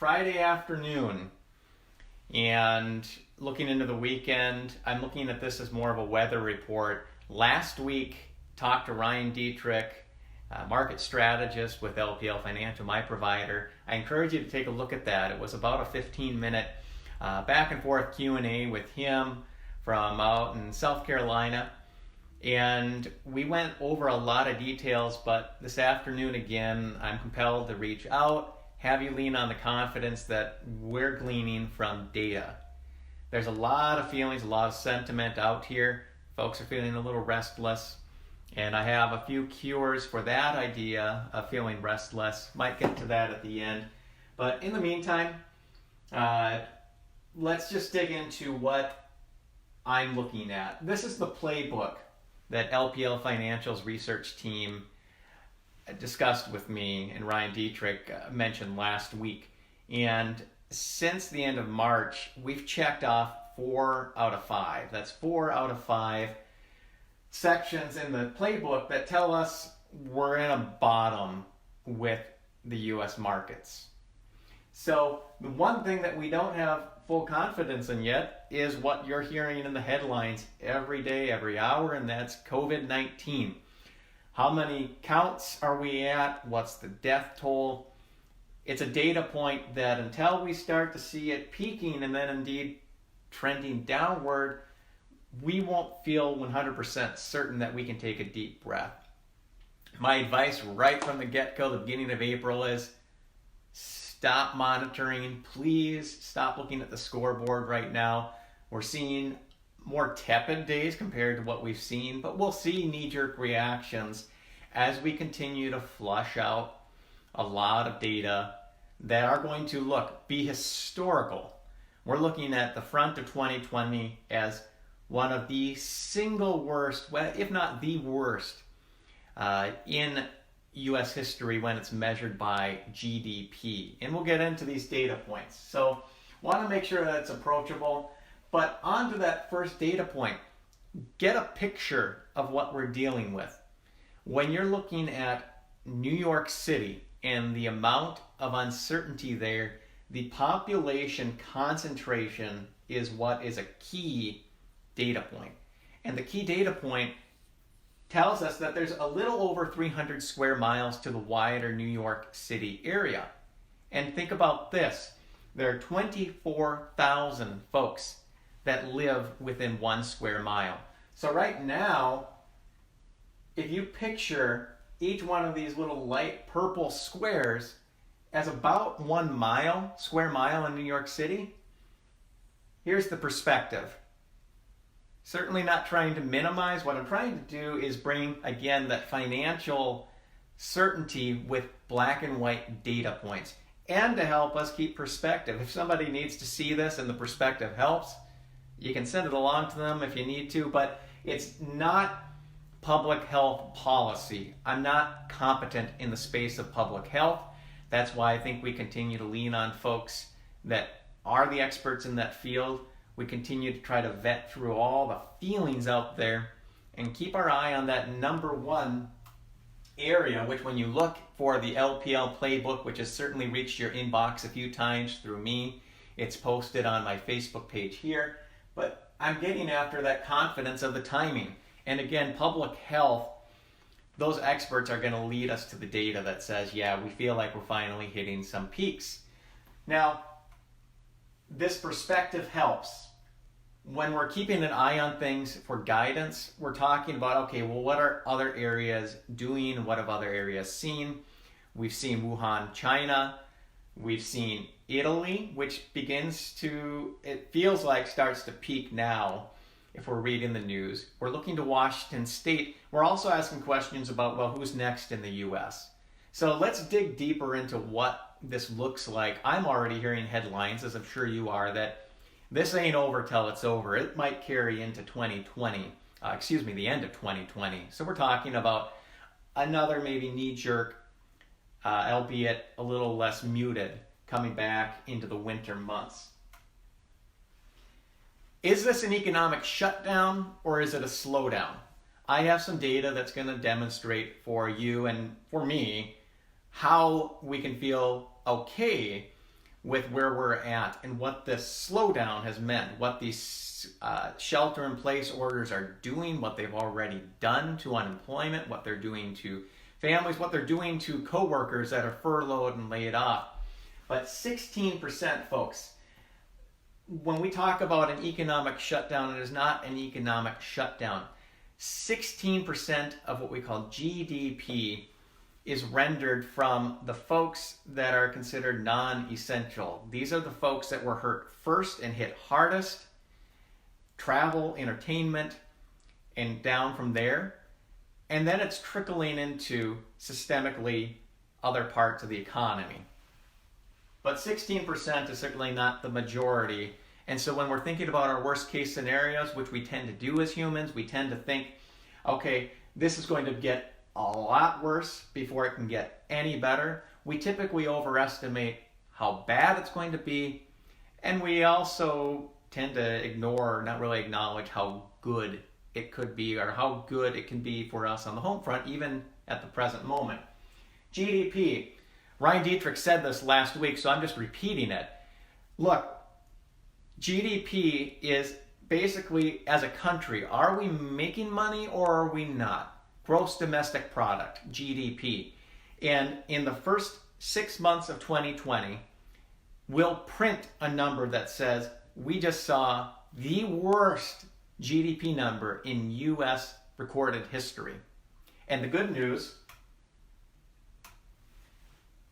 Friday afternoon and looking into the weekend. I'm looking at this as more of a weather report. Last week, talked to Ryan Dietrich, market strategist with LPL Financial, my provider. I encourage you to take a look at that. It was about a 15-minute back and forth Q&A with him from out in South Carolina. And we went over a lot of details, but this afternoon again, I'm compelled to reach out, have you lean on the confidence that we're gleaning from data. There's a lot of feelings, a lot of sentiment out here. Folks are feeling a little restless, and I have a few cures for that idea of feeling restless. Might get to that at the end. But in the meantime, let's just dig into what I'm looking at. This is the playbook that LPL Financial's research team discussed with me and Ryan Dietrich mentioned last week. And since the end of March, we've checked off 4 out of 5. That's 4 out of 5 sections in the playbook that tell us we're in a bottom with the US markets. So the one thing that we don't have full confidence in yet is what you're hearing in the headlines every day, every hour, and that's COVID-19. How many counts are we at? What's the death toll? It's a data point that until we start to see it peaking and then indeed trending downward, we won't feel 100% certain that we can take a deep breath. My advice right from the get-go, the beginning of April, is stop monitoring. Please stop looking at the scoreboard right now. We're seeing more tepid days compared to what we've seen, but we'll see knee-jerk reactions as we continue to flush out a lot of data that are going to be historical. We're looking at the front of 2020 as one of the single worst, if not the worst, in U.S. history when it's measured by GDP. And we'll get into these data points. So want to make sure that it's approachable. But on to that first data point, get a picture of what we're dealing with. When you're looking at New York City and the amount of uncertainty there, the population concentration is what is a key data point. And the key data point tells us that there's a little over 300 square miles to the wider New York City area. And think about this. There are 24,000 folks that live within 1 square mile. So right now, if you picture each one of these little light purple squares as about 1 square mile in New York City, here's the perspective. Certainly not trying to minimize. What I'm trying to do is bring, again, that financial certainty with black and white data points, and to help us keep perspective. If somebody needs to see this and the perspective helps, you can send it along to them if you need to, but it's not public health policy. I'm not competent in the space of public health. That's why I think we continue to lean on folks that are the experts in that field. We continue to try to vet through all the feelings out there and keep our eye on that number one area, which when you look for the LPL Playbook, which has certainly reached your inbox a few times through me, it's posted on my Facebook page here, but I'm getting after that confidence of the timing. And again, public health, those experts are going to lead us to the data that says, yeah, we feel like we're finally hitting some peaks. Now, this perspective helps. When we're keeping an eye on things for guidance, we're talking about, okay, well, what are other areas doing and what have other areas seen? We've seen Wuhan, China. We've seen Italy, which it feels like starts to peak now if we're reading the news. We're looking to Washington State. We're also asking questions about, well, who's next in the U.S.? So let's dig deeper into what this looks like. I'm already hearing headlines, as I'm sure you are, that this ain't over till it's over. It might carry into 2020, the end of 2020. So we're talking about another maybe knee-jerk, albeit a little less muted, coming back into the winter months. Is this an economic shutdown or is it a slowdown? I have some data that's going to demonstrate for you and for me how we can feel okay with where we're at and what this slowdown has meant, what these shelter-in-place orders are doing, what they've already done to unemployment, what they're doing to families, what they're doing to coworkers that are furloughed and laid off. But 16%, folks, when we talk about an economic shutdown, it is not an economic shutdown. 16% of what we call GDP is rendered from the folks that are considered non-essential. These are the folks that were hurt first and hit hardest. Travel, entertainment, and down from there. And then it's trickling into systemically other parts of the economy. But 16% is certainly not the majority. And so when we're thinking about our worst case scenarios, which we tend to do as humans, we tend to think, okay, this is going to get a lot worse before it can get any better. We typically overestimate how bad it's going to be, and we also tend to ignore or not really acknowledge how good it could be or how good it can be for us on the home front, even at the present moment. GDP. Ryan Dietrich said this last week, so I'm just repeating it. Look, GDP is basically, as a country, are we making money or are we not? Gross domestic product, GDP. And in the first 6 months of 2020, we'll print a number that says we just saw the worst GDP number in U.S. recorded history. And the good news,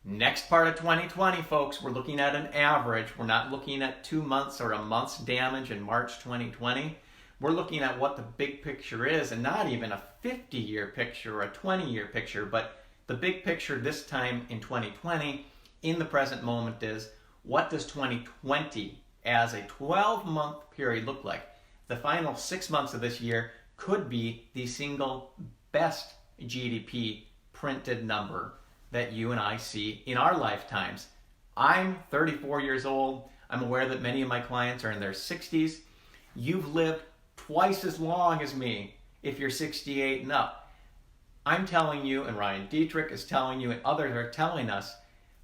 next part of 2020, folks, we're looking at an average. We're not looking at 2 months or a month's damage in March 2020. We're looking at what the big picture is, and not even a 50-year picture or a 20-year picture, but the big picture this time in 2020, in the present moment, is what does 2020 as a 12-month period look like? The final 6 months of this year could be the single best GDP printed number that you and I see in our lifetimes. I'm 34 years old. I'm aware that many of my clients are in their 60s. You've lived twice as long as me if you're 68 and up. I'm telling you, and Ryan Dietrich is telling you, and others are telling us,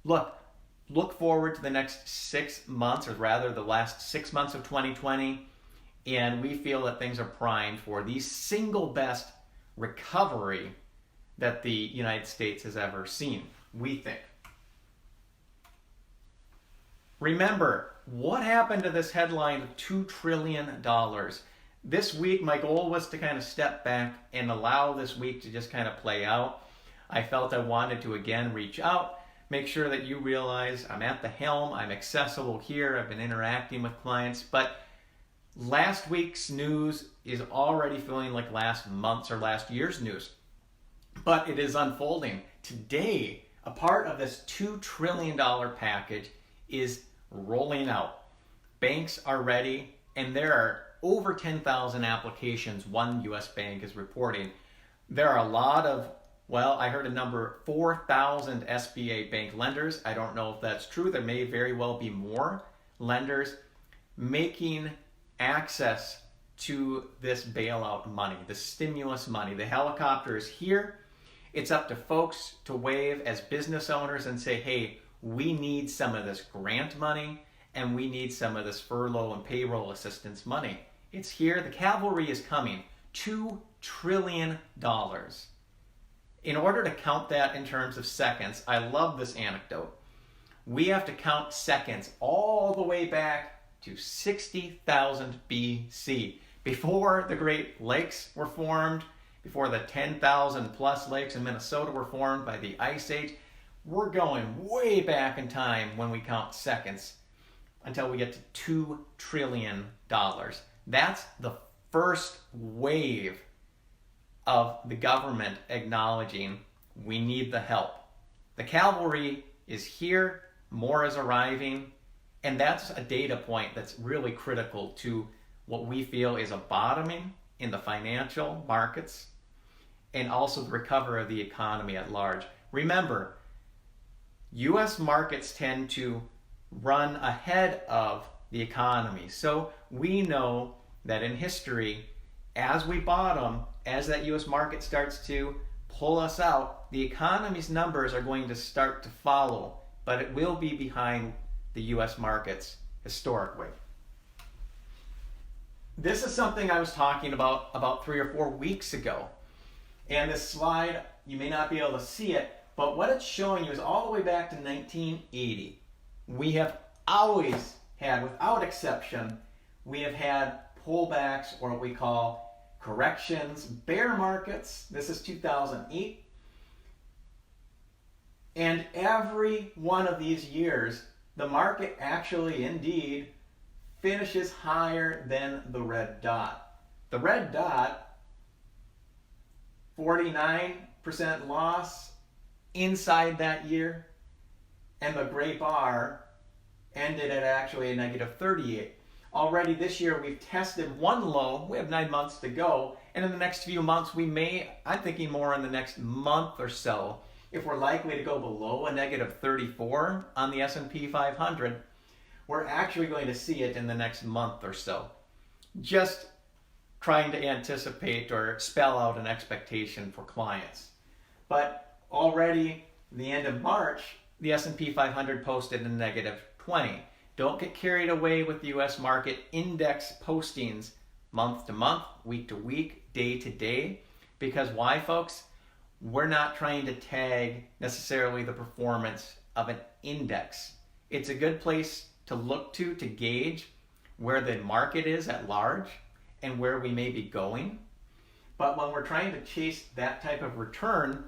look forward to the next 6 months, or rather the last 6 months of 2020, and we feel that things are primed for the single best recovery that the United States has ever seen, we think. Remember, what happened to this headline of $2 trillion? This week, my goal was to kind of step back and allow this week to just kind of play out. I felt I wanted to again reach out, make sure that you realize I'm at the helm, I'm accessible here, I've been interacting with clients, but last week's news is already feeling like last month's or last year's news. But it is unfolding. Today, a part of this $2 trillion package is rolling out. Banks are ready, and there are over 10,000 applications, one U.S. bank is reporting. There are a lot of, I heard a number, 4,000 SBA bank lenders. I don't know if that's true. There may very well be more lenders making access to this bailout money, the stimulus money. The helicopter is here. It's up to folks to wave as business owners and say, hey, we need some of this grant money and we need some of this furlough and payroll assistance money. It's here. The cavalry is coming. $2 trillion. In order to count that in terms of seconds, I love this anecdote. We have to count seconds all the way back to 60,000 BC. Before the Great Lakes were formed, before the 10,000 plus lakes in Minnesota were formed by the Ice Age, we're going way back in time when we count seconds until we get to $2 trillion. That's the first wave of the government acknowledging we need the help. The cavalry is here, more is arriving, and that's a data point that's really critical to what we feel is a bottoming in the financial markets and also the recovery of the economy at large. Remember, U.S. markets tend to run ahead of the economy. So we know that in history, as we bottom, as that U.S. market starts to pull us out, the economy's numbers are going to start to follow, but it will be behind the US markets historically. This is something I was talking about 3 or 4 weeks ago. And this slide, you may not be able to see it, but what it's showing you is all the way back to 1980. We have always had, without exception, we have had pullbacks, or what we call corrections, bear markets. This is 2008. And every one of these years, the market actually indeed finishes higher than the red dot. The red dot, 49% loss inside that year, and the gray bar ended at actually a negative 38. Already this year we've tested one low. We have 9 months to go, and in the next few months we may, I'm thinking more in the next month or so, if we're likely to go below a negative 34 on the S&P 500, we're actually going to see it in the next month or so. Just trying to anticipate or spell out an expectation for clients. But already the end of March, the S&P 500 posted a negative 20. Don't get carried away with the US market index postings month to month, week to week, day to day. Because why, folks? We're not trying to tag necessarily the performance of an index. It's a good place to look to gauge where the market is at large and where we may be going. But when we're trying to chase that type of return,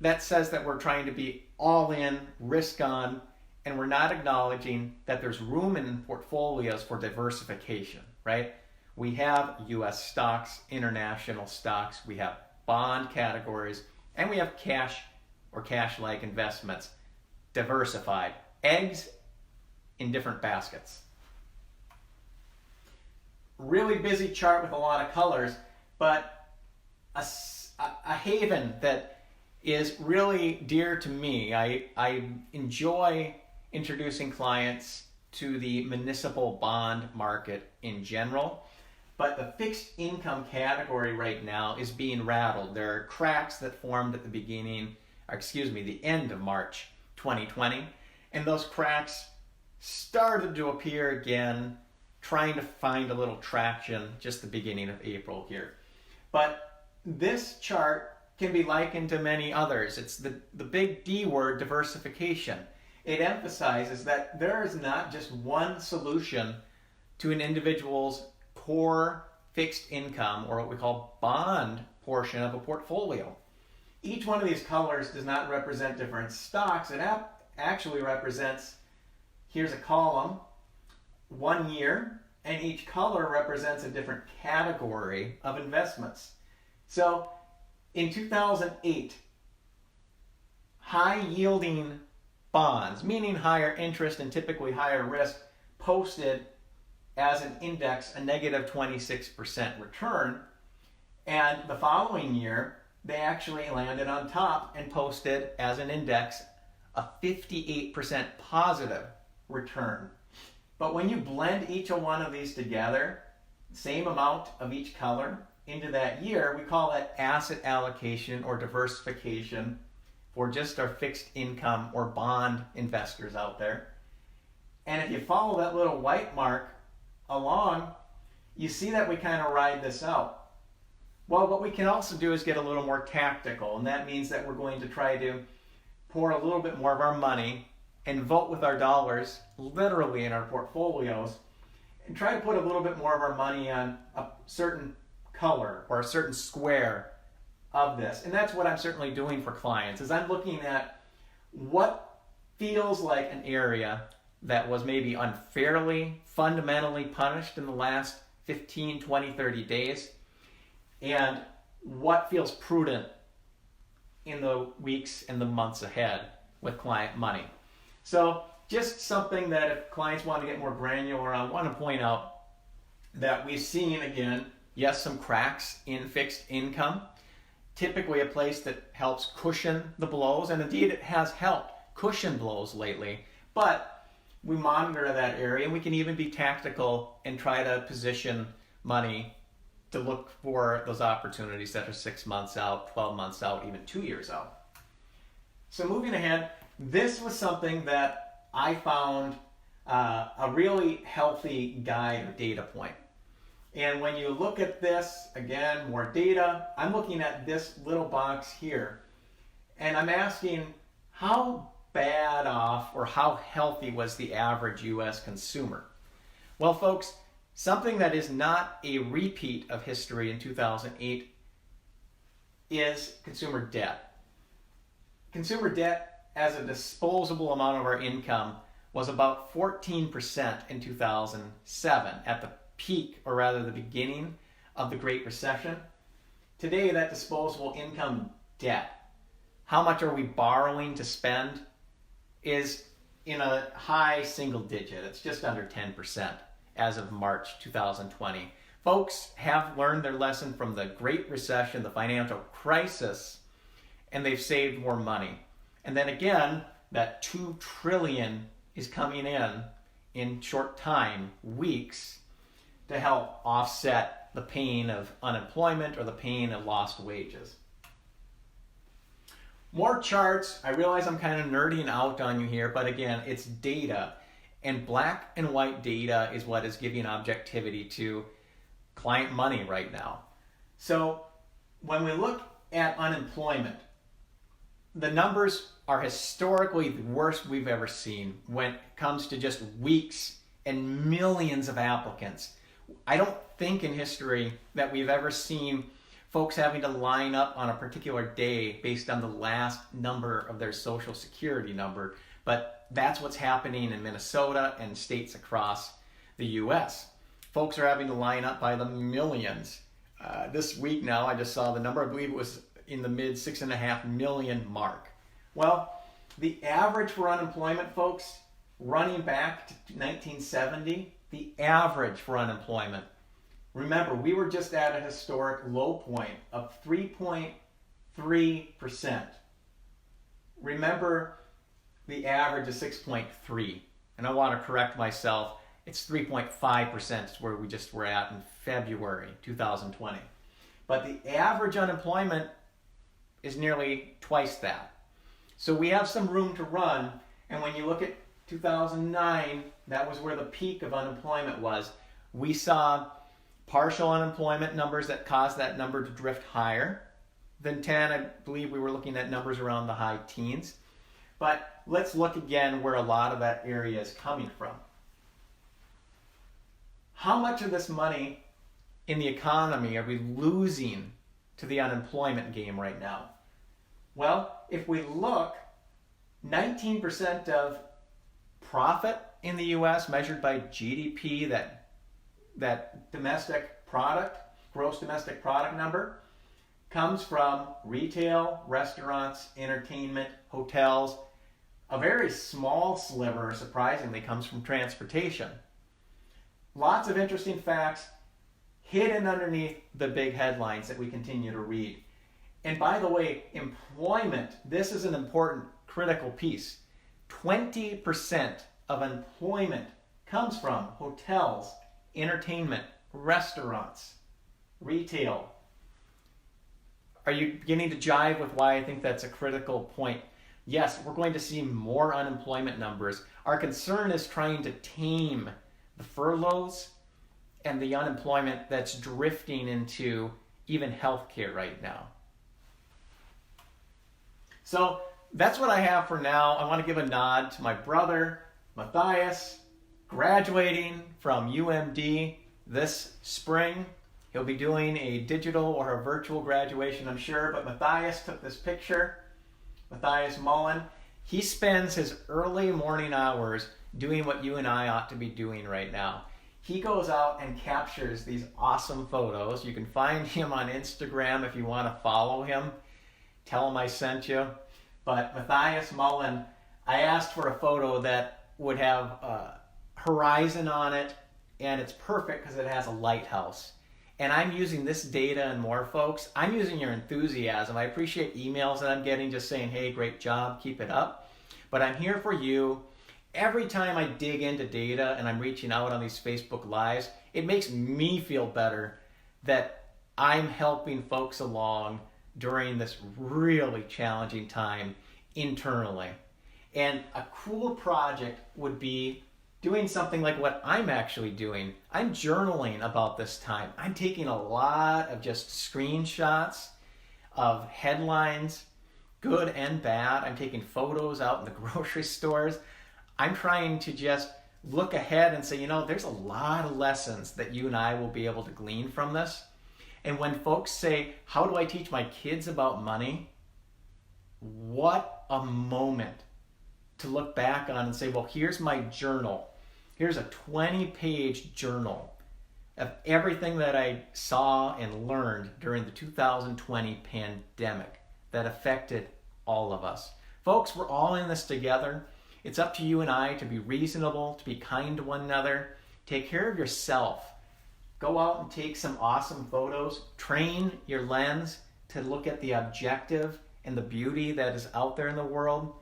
that says that we're trying to be all in, risk on, and we're not acknowledging that there's room in portfolios for diversification, right? We have US stocks, international stocks, we have bond categories, and we have cash or cash-like investments, diversified, eggs in different baskets. Really busy chart with a lot of colors, but a haven that is really dear to me. I enjoy introducing clients to the municipal bond market in general, but the fixed income category right now is being rattled. There are cracks that formed at the end of March 2020, and those cracks started to appear again, trying to find a little traction just the beginning of April here. But this chart can be likened to many others. It's the big D word, diversification. It emphasizes that there is not just one solution to an individual's core fixed income, or what we call bond portion of a portfolio. Each one of these colors does not represent different stocks. It actually represents, here's a column, 1 year, and each color represents a different category of investments. So in 2008, high yielding bonds, meaning higher interest and typically higher risk, posted as an index a negative 26% return. And the following year, they actually landed on top and posted as an index a 58% positive return. But when you blend each one of these together, same amount of each color into that year, we call that asset allocation or diversification for just our fixed income or bond investors out there. And if you follow that little white mark along, you see that we kind of ride this out. Well, what we can also do is get a little more tactical, and that means that we're going to try to pour a little bit more of our money and vote with our dollars, literally in our portfolios, and try to put a little bit more of our money on a certain color or a certain square of this. And that's what I'm certainly doing for clients, is I'm looking at what feels like an area that was maybe unfairly, fundamentally punished in the last 15, 20, 30 days, and what feels prudent in the weeks and the months ahead with client money. So just something that if clients want to get more granular, I want to point out that we've seen, again, yes, some cracks in fixed income, typically a place that helps cushion the blows, and indeed it has helped cushion blows lately, but we monitor that area, and we can even be tactical and try to position money to look for those opportunities that are 6 months out, 12 months out, even 2 years out. So moving ahead, this was something that I found a really healthy guide or data point. And when you look at this, again, more data, I'm looking at this little box here, and I'm asking how bad off or how healthy was the average US consumer? Well, folks, something that is not a repeat of history in 2008 is consumer debt. Consumer debt as a disposable amount of our income was about 14% in 2007 at the peak, or rather the beginning of the Great Recession. Today, that disposable income debt, how much are we borrowing to spend, is in a high single digit. It's just under 10% as of March 2020. Folks have learned their lesson from the Great Recession, the financial crisis, and they've saved more money. And then again, that $2 trillion is coming in short time, weeks, to help offset the pain of unemployment or the pain of lost wages. More charts. I realize I'm kind of nerding out on you here, but again, it's data. And black and white data is what is giving objectivity to client money right now. So when we look at unemployment, the numbers are historically the worst we've ever seen when it comes to just weeks and millions of applicants. I don't think in history that we've ever seen folks having to line up on a particular day based on the last number of their social security number, but that's what's happening in Minnesota and states across the US. Folks are having to line up by the millions. This week now, I just saw the number, I believe it was in the mid 6.5 million mark. Well, the average for unemployment, folks, running back to 1970, the average for unemployment, remember, we were just at a historic low point of 3.3%. Remember, the average is 6.3. And I want to correct myself. It's 3.5% is where we just were at in February 2020. But the average unemployment is nearly twice that. So we have some room to run. And when you look at 2009, that was where the peak of unemployment was. We saw partial unemployment numbers that caused that number to drift higher than 10. I believe we were looking at numbers around the high teens. But let's look again where a lot of that area is coming from. How much of this money in the economy are we losing to the unemployment game right now? Well, if we look, 19% of profit in the US measured by GDP, that domestic product, gross domestic product number, comes from retail, restaurants, entertainment, hotels. A very small sliver, surprisingly, comes from transportation. Lots of interesting facts hidden underneath the big headlines that we continue to read. And by the way, employment, this is an important critical piece. 20% of employment comes from hotels, entertainment, restaurants, retail. Are you beginning to jive with why I think that's a critical point? Yes, we're going to see more unemployment numbers. Our concern is trying to tame the furloughs and the unemployment that's drifting into even healthcare right now. So that's what I have for now. I want to give a nod to my brother, Matthias, graduating from UMD this spring. He'll be doing a digital or a virtual graduation, I'm sure, but Matthias took this picture. Matthias Mullin. He spends his early morning hours doing what you and I ought to be doing right now. He goes out and captures these awesome photos. You can find him on Instagram if you want to follow him. Tell him I sent you. But Matthias Mullin, I asked for a photo that would have a horizon on it, and it's perfect because it has a lighthouse. And I'm using this data and more, folks. I'm using your enthusiasm. I appreciate emails that I'm getting just saying, hey, great job, keep it up. But I'm here for you. Every time I dig into data and I'm reaching out on these Facebook Lives, it makes me feel better that I'm helping folks along during this really challenging time internally. And a cool project would be doing something like what I'm actually doing. I'm journaling about this time. I'm taking a lot of just screenshots of headlines, good and bad. I'm taking photos out in the grocery stores. I'm trying to just look ahead and say, you know, there's a lot of lessons that you and I will be able to glean from this. And when folks say, how do I teach my kids about money? What a moment to look back on and say, well, here's my journal. Here's a 20-page journal of everything that I saw and learned during the 2020 pandemic that affected all of us. Folks, we're all in this together. It's up to you and I to be reasonable, to be kind to one another. Take care of yourself. Go out and take some awesome photos. Train your lens to look at the objective and the beauty that is out there in the world.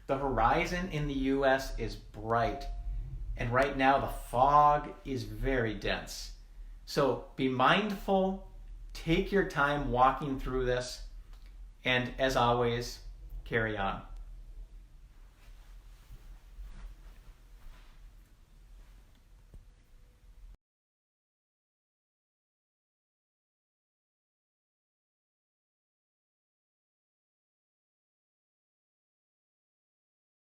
The horizon in the U.S. is bright. And right now the fog is very dense. So be mindful, take your time walking through this, and as always, carry on.